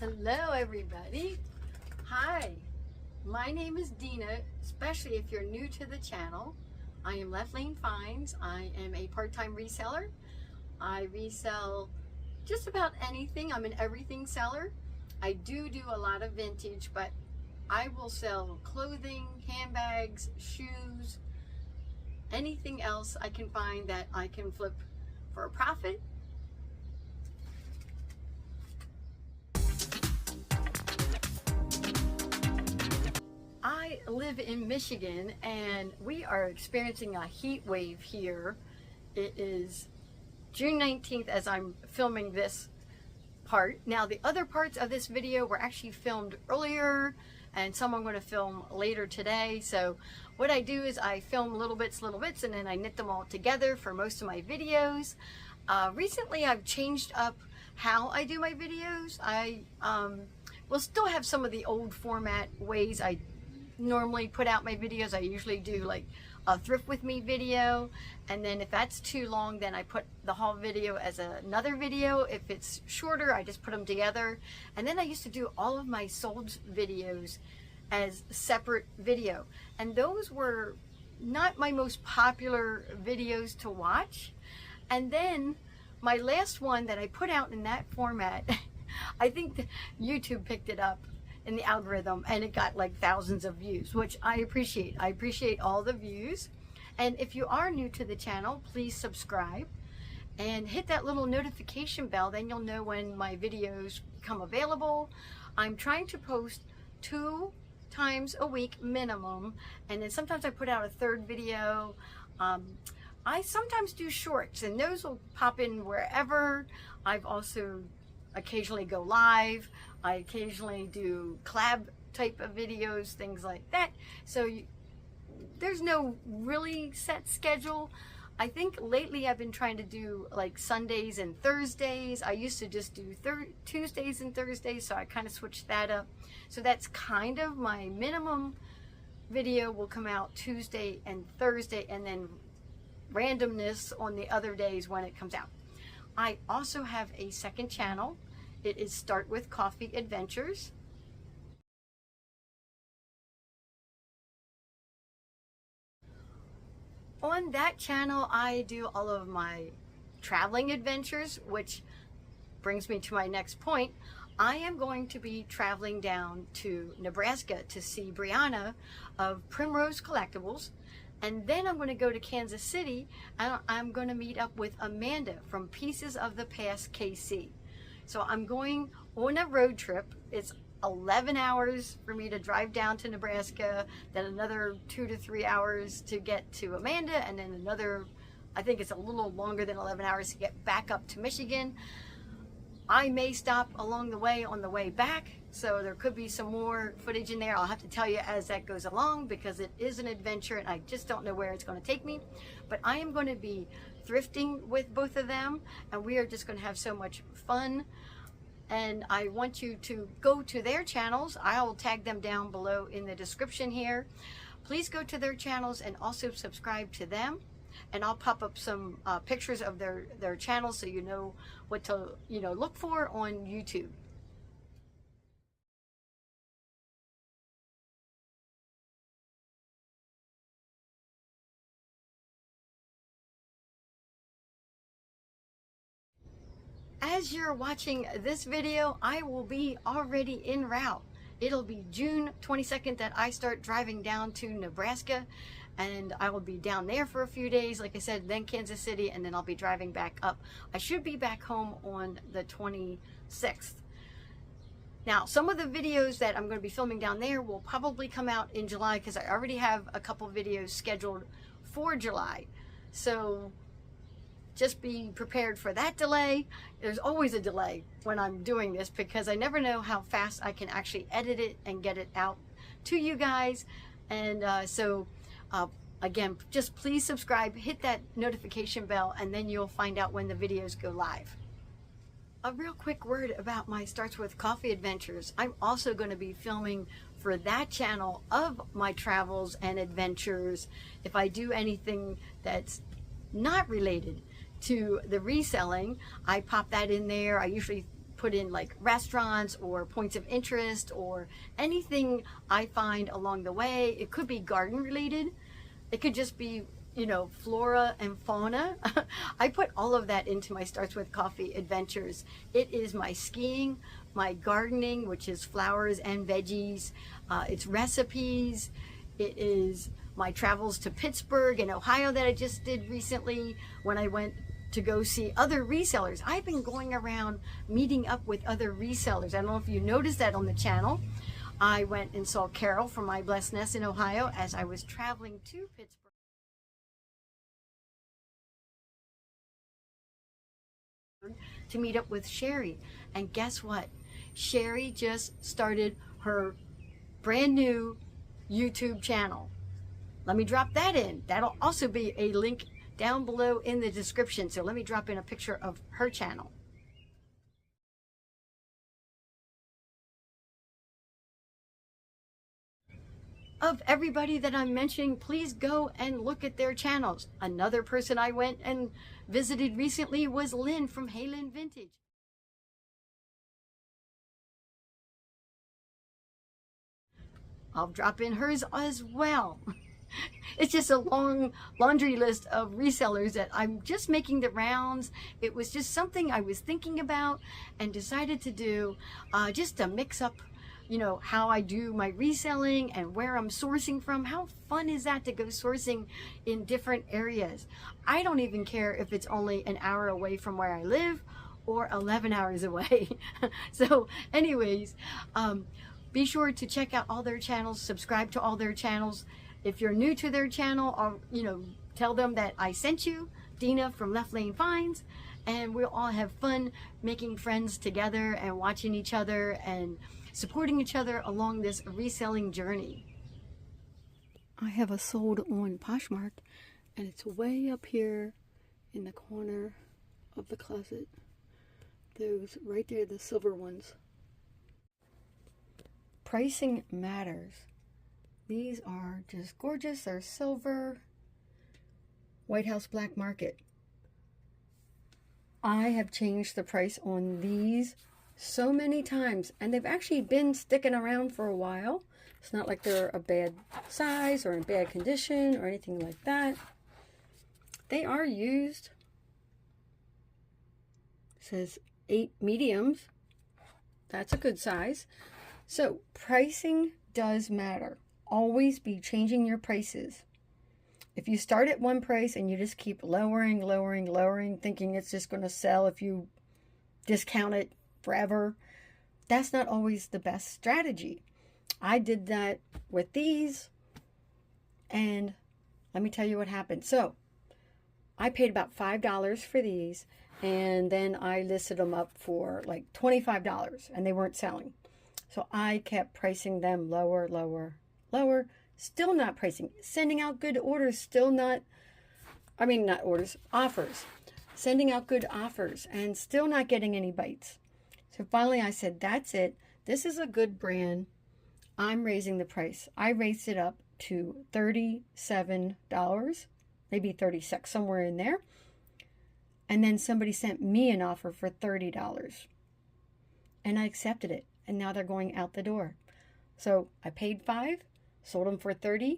Hello everybody. Hi, my name is Dena, especially if you're new to the channel. I am Left Lane Finds. I am a part-time reseller. I resell just about anything. I'm an everything seller. I do a lot of vintage, but I will sell clothing, handbags, shoes, anything else I can find that I can flip for a profit. I live in Michigan and we are experiencing a heat wave here. It is June 19th as I'm filming this part. Now the other parts of this video were actually filmed earlier and some I'm going to film later today. So what I do is I film little bits and then I knit them all together for most of my videos. Recently I've changed up how I do my videos. I will still have some of the old format ways I normally put out my videos. I usually do like a thrift with me video, and then if that's too long then I put the haul video as another video. If it's shorter I just put them together, and then I used to do all of my sold videos as separate video, and those were not my most popular videos to watch. And then my last one that I put out in that format I think YouTube picked it up in the algorithm and it got like thousands of views, which I appreciate. I appreciate all the views. And if you are new to the channel, please subscribe and hit that little notification bell, then you'll know when my videos become available. I'm trying to post 2 times a week minimum, and then sometimes I put out a third video. I sometimes do shorts and those will pop in wherever. I've also occasionally go live. I occasionally do collab type of videos, things like that. So there's no really set schedule. I think lately I've been trying to do like Sundays and Thursdays. I used to just do Tuesdays and Thursdays, so I kind of switched that up. So that's kind of my minimum. Video will come out Tuesday and Thursday, and then randomness on the other days when it comes out. I also have a second channel. It is Start With Coffee Adventures. On that channel, I do all of my traveling adventures, which brings me to my next point. I am going to be traveling down to Nebraska to see Brianna of Primrose Collectibles. And then I'm going to go to Kansas City and I'm going to meet up with Amanda from Pieces of the Past KC. So I'm going on a road trip. It's 11 hours for me to drive down to Nebraska, then another 2 to 3 hours to get to Amanda, and then another, I think it's a little longer than 11 hours to get back up to Michigan. I may stop along the way on the way back, so there could be some more footage in there. I'll have to tell you as that goes along because it is an adventure and I just don't know where it's going to take me. But I am going to be thrifting with both of them and we are just going to have so much fun. And I want you to go to their channels. I'll tag them down below in the description here. Please go to their channels and also subscribe to them. And I'll pop up some pictures of their channels so you know what to look for on YouTube. As you're watching this video, I will be already en route. It'll be June 22nd that I start driving down to Nebraska, and I will be down there for a few days, like I said, then Kansas City, and then I'll be driving back up. I should be back home on the 26th. Now, some of the videos that I'm going to be filming down there will probably come out in July because I already have a couple videos scheduled for July. So just be prepared for that delay. There's always a delay when I'm doing this because I never know how fast I can actually edit it and get it out to you guys. And again, just please subscribe, hit that notification bell, and then you'll find out when the videos go live. A real quick word about my Starts With Coffee adventures. I'm also going to be filming for that channel of my travels and adventures. If I do anything that's not related to the reselling, I pop that in there. I usually put in like restaurants or points of interest or anything I find along the way. It could be garden related. It could just be, you know, flora and fauna. I put all of that into my Starts With Coffee adventures. It is my skiing, my gardening, which is flowers and veggies. It's recipes. It is my travels to Pittsburgh and Ohio that I just did recently when I went to go see other resellers. I've been going around meeting up with other resellers. I don't know if you noticed that on the channel. I went and saw Carol from My Blessed Nest in Ohio as I was traveling to Pittsburgh to meet up with Sherry. And guess what? Sherry just started her brand new YouTube channel. Let me drop that in. That'll also be a link down below in the description. So let me drop in a picture of her channel. Of everybody that I'm mentioning, please go and look at their channels. Another person I went and visited recently was Lynn from Hey Lynn Vintage. I'll drop in hers as well. It's just a long laundry list of resellers that I'm just making the rounds. It was just something I was thinking about and decided to do just to mix up, you know, how I do my reselling and where I'm sourcing from. How fun is that to go sourcing in different areas? I don't even care if it's only an hour away from where I live or 11 hours away. So anyways, be sure to check out all their channels, subscribe to all their channels. If you're new to their channel, or, you know, tell them that I sent you, Dena from Left Lane Finds, and we'll all have fun making friends together and watching each other and supporting each other along this reselling journey. I have a sold on Poshmark, and it's way up here in the corner of the closet. Those right there, the silver ones. Pricing matters. These are just gorgeous. They're silver. White House Black Market. I have changed the price on these so many times, and they've actually been sticking around for a while. It's not like they're a bad size or in bad condition or anything like that. They are used. It says 8 mediums. That's a good size. So pricing does matter. Always be changing your prices. If you start at one price and you just keep lowering, thinking it's just going to sell if you discount it forever, that's not always the best strategy. I did that with these, and let me tell you what happened. So I paid about $5 for these, and then I listed them up for like $25, and they weren't selling. So I kept pricing them lower, still not pricing, sending out good orders, still not, I mean, not orders, offers, sending out good offers and still not getting any bites. So finally I said, that's it. This is a good brand. I'm raising the price. I raised it up to $37, maybe 36, somewhere in there. And then somebody sent me an offer for $30. And I accepted it. And now they're going out the door. So I paid $5, sold them for $30.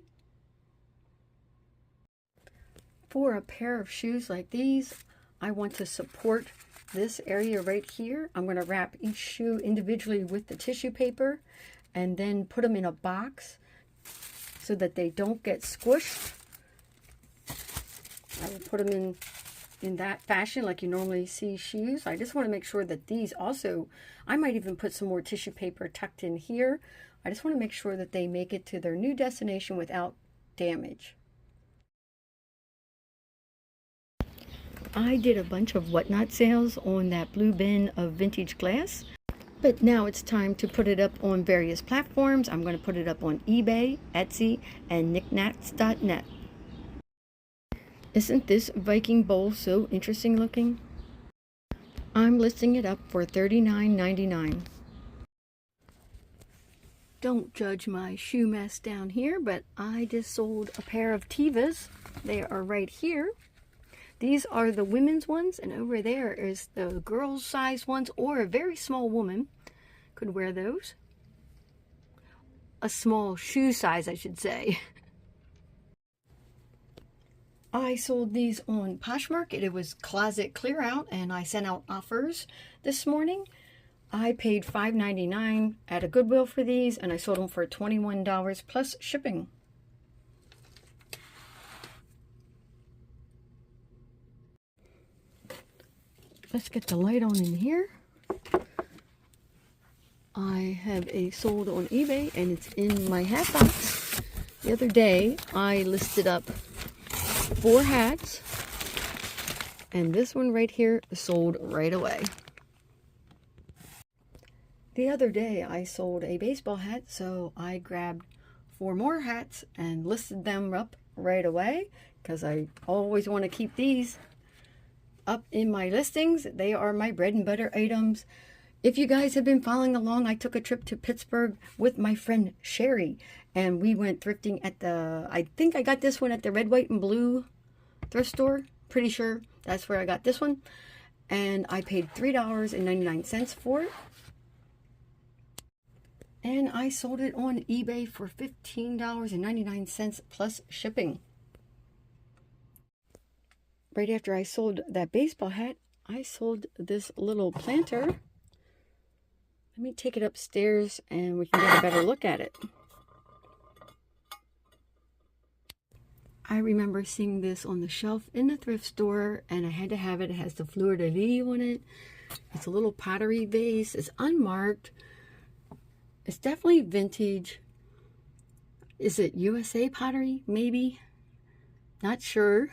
For a pair of shoes like these, I want to support this area right here. I'm going to wrap each shoe individually with the tissue paper and then put them in a box so that they don't get squished. I will put them in that fashion like you normally see shoes. I just want to make sure that these also, I might even put some more tissue paper tucked in here. I just want to make sure that they make it to their new destination without damage. I did a bunch of whatnot sales on that blue bin of vintage glass, but now it's time to put it up on various platforms. I'm going to put it up on eBay, Etsy, and knickknacks.net. Isn't this Viking bowl so interesting looking? I'm listing it up for $39.99. Don't judge my shoe mess down here, but I just sold a pair of Tevas. They are right here. These are the women's ones, and over there is the girls' size ones, or a very small woman could wear those. A small shoe size, I should say. I sold these on Poshmark. It was closet clear out, and I sent out offers this morning. I paid $5.99 at a Goodwill for these, and I sold them for $21 plus shipping. Let's get the light on in here. I have a sold on eBay, and it's in my hat box. The other day, I listed up 4 hats, and this one right here sold right away. The other day, I sold a baseball hat, so I grabbed 4 more hats and listed them up right away, because I always want to keep these up in my listings. They are my bread and butter items. If you guys have been following along, I took a trip to Pittsburgh with my friend Sherry, and we went thrifting at the, I think I got this one at the Red, White, and Blue thrift store. Pretty sure that's where I got this one. And I paid $3.99 for it. And I sold it on eBay for $15.99 plus shipping. Right after I sold that baseball hat, I sold this little planter. Let me take it upstairs and we can get a better look at it. I remember seeing this on the shelf in the thrift store, and I had to have it. It has the fleur-de-lis on it. It's a little pottery vase. It's unmarked. It's definitely vintage. Is it USA pottery? Maybe. Not sure.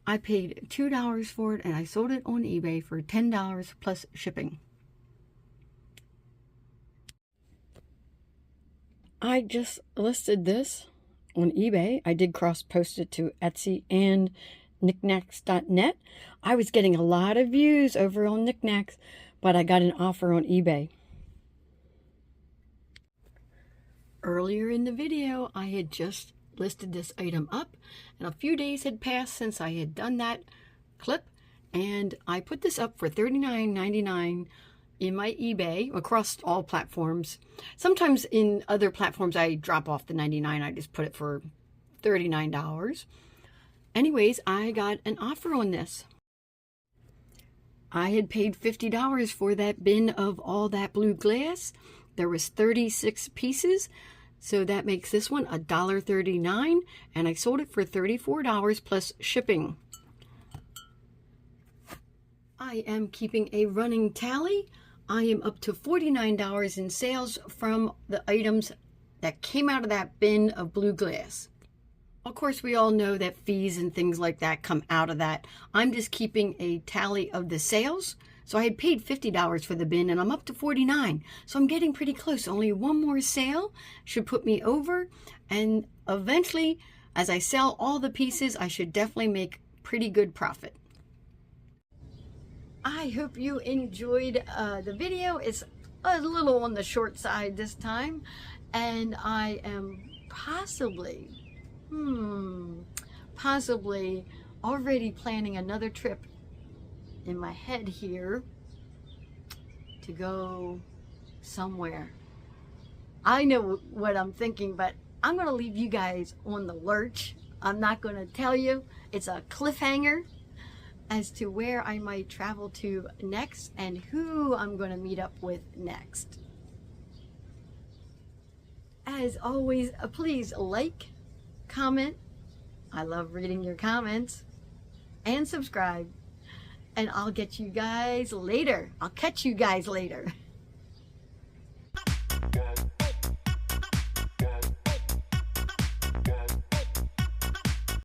I paid $2 for it, and I sold it on eBay for $10 plus shipping. I just listed this on eBay. I did cross-post it to Etsy and knickknacks.net. I was getting a lot of views over on Knickknacks, but I got an offer on eBay. Earlier in the video, I had just listed this item up, and a few days had passed since I had done that clip, and I put this up for $39.99 in my eBay across all platforms. Sometimes in other platforms I drop off the $99. I just put it for $39. Anyways, I got an offer on this. I had paid $50 for that bin of all that blue glass. There was 36 pieces, so that makes this one $1.39, and I sold it for $34 plus shipping. I am keeping a running tally. I am up to $49 in sales from the items that came out of that bin of blue glass. Of course, we all know that fees and things like that come out of that. I'm just keeping a tally of the sales. So I had paid $50 for the bin, and I'm up to $49. So I'm getting pretty close. Only one more sale should put me over. And eventually, as I sell all the pieces, I should definitely make pretty good profit. I hope you enjoyed the video. It's a little on the short side this time. And I am possibly already planning another trip in my head here to go somewhere. I know what I'm thinking, but I'm going to leave you guys on the lurch. I'm not going to tell you. It's a cliffhanger as to where I might travel to next and who I'm going to meet up with next. As always, please like, comment. I love reading your comments. And subscribe. And I'll get you guys later. I'll catch you guys later.